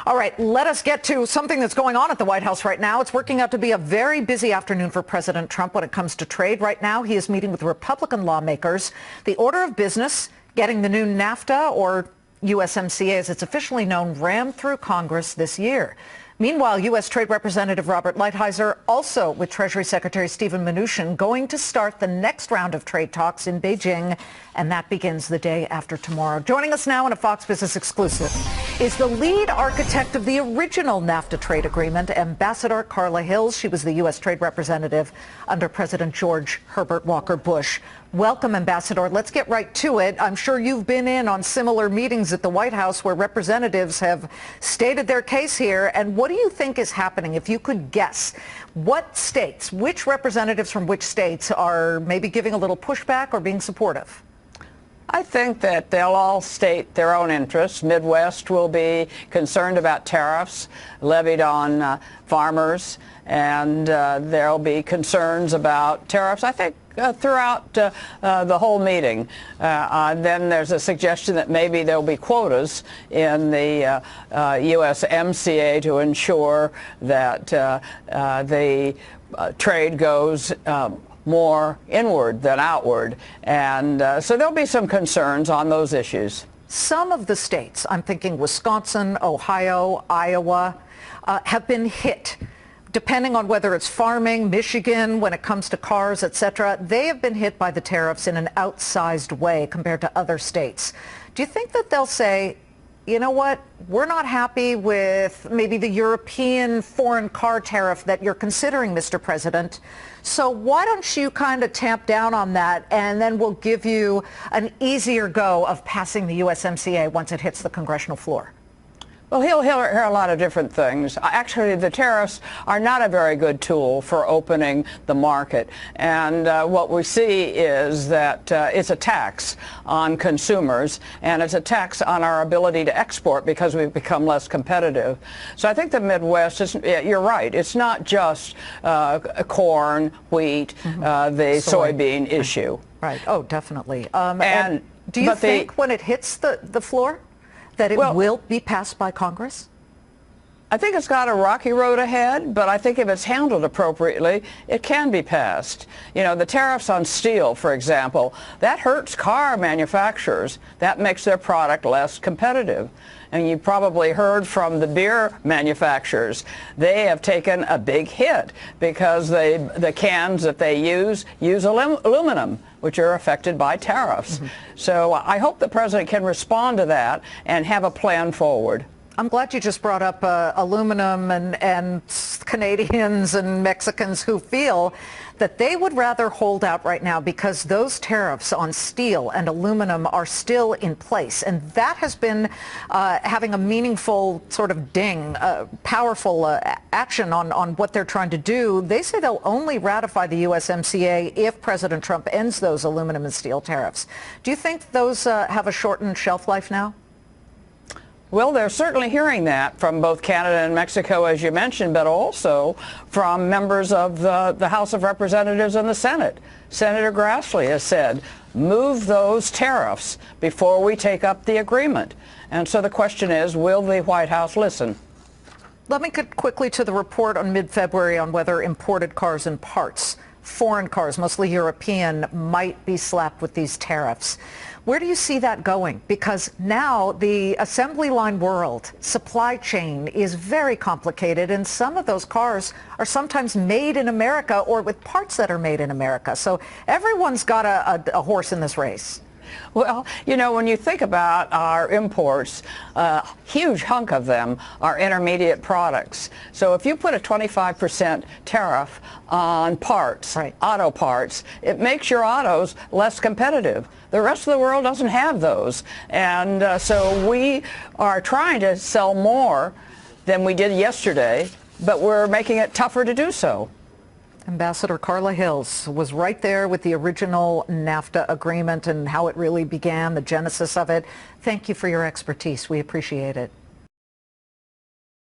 All right, let us get to something that's going on at the White House right now. It's working out to be a very busy afternoon for President Trump when it comes to trade. Right now, he is meeting with Republican lawmakers. The order of business, getting the new NAFTA, or USMCA as it's officially known, rammed through Congress this year. Meanwhile, U.S. Trade Representative Robert Lighthizer, also with Treasury Secretary Steven Mnuchin, going to start the next round of trade talks in Beijing, and that begins the day after tomorrow. Joining us now in a Fox Business exclusive is the lead architect of the original NAFTA trade agreement, Ambassador Carla Hills. She was the U.S. Trade Representative under President George Herbert Walker Bush. Welcome, Ambassador. Let's get right to it. I'm sure you've been in on similar meetings at the White House where representatives have stated their case here. And what do you think is happening? If you could guess, what states, which representatives from which states are maybe giving a little pushback or being supportive? I think that they'll all state their own interests. Midwest will be concerned about tariffs levied on farmers, and there'll be concerns about tariffs, I think, throughout the whole meeting. Then there's a suggestion that maybe there'll be quotas in the USMCA to ensure that the trade goes more inward than outward. And so there'll be some concerns on those issues. Some of the states, I'm thinking Wisconsin, Ohio, Iowa, have been hit. Depending on whether it's farming, Michigan, when it comes to cars, etc., they have been hit by the tariffs in an outsized way compared to other states. Do you think that they'll say, you know what, we're not happy with maybe the European foreign car tariff that you're considering, Mr. President, so why don't you kind of tamp down on that, and then we'll give you an easier go of passing the USMCA once it hits the congressional floor? Well, he'll hear a lot of different things. Actually, the tariffs are not a very good tool for opening the market. And what we see is that it's a tax on consumers, and it's a tax on our ability to export because we've become less competitive. So I think the Midwest, you're right, it's not just corn, wheat, the soybean issue. Right. Oh, definitely. And do you think when it hits the floor that it will be passed by Congress? I think it's got a rocky road ahead, but I think if it's handled appropriately, it can be passed. You know, the tariffs on steel, for example, that hurts car manufacturers. That makes their product less competitive. And you probably heard from the beer manufacturers. They have taken a big hit because the cans that they use aluminum, which are affected by tariffs. So I hope the president can respond to that and have a plan forward. I'm glad you just brought up aluminum and Canadians and Mexicans who feel that they would rather hold out right now because those tariffs on steel and aluminum are still in place. And that has been having a meaningful sort of powerful action on what they're trying to do. They say they'll only ratify the USMCA if President Trump ends those aluminum and steel tariffs. Do you think those have a shortened shelf life now? Well, they're certainly hearing that from both Canada and Mexico, as you mentioned, but also from members of the House of Representatives and the Senate. Senator Grassley has said, move those tariffs before we take up the agreement. And so the question is, will the White House listen? Let me get quickly to the report on mid-February on whether imported cars and parts, foreign cars, mostly European, might be slapped with these tariffs. Where do you see that going? Because now the assembly line world, supply chain is very complicated, and some of those cars are sometimes made in America or with parts that are made in America. So everyone's got a horse in this race. Well, you know, when you think about our imports, a huge hunk of them are intermediate products. So if you put a 25% tariff on parts, auto parts, it makes your autos less competitive. The rest of the world doesn't have those. And so we are trying to sell more than we did yesterday, but we're making it tougher to do so. Ambassador Carla Hills was right there with the original NAFTA agreement and how it really began, the genesis of it. Thank you for your expertise. We appreciate it.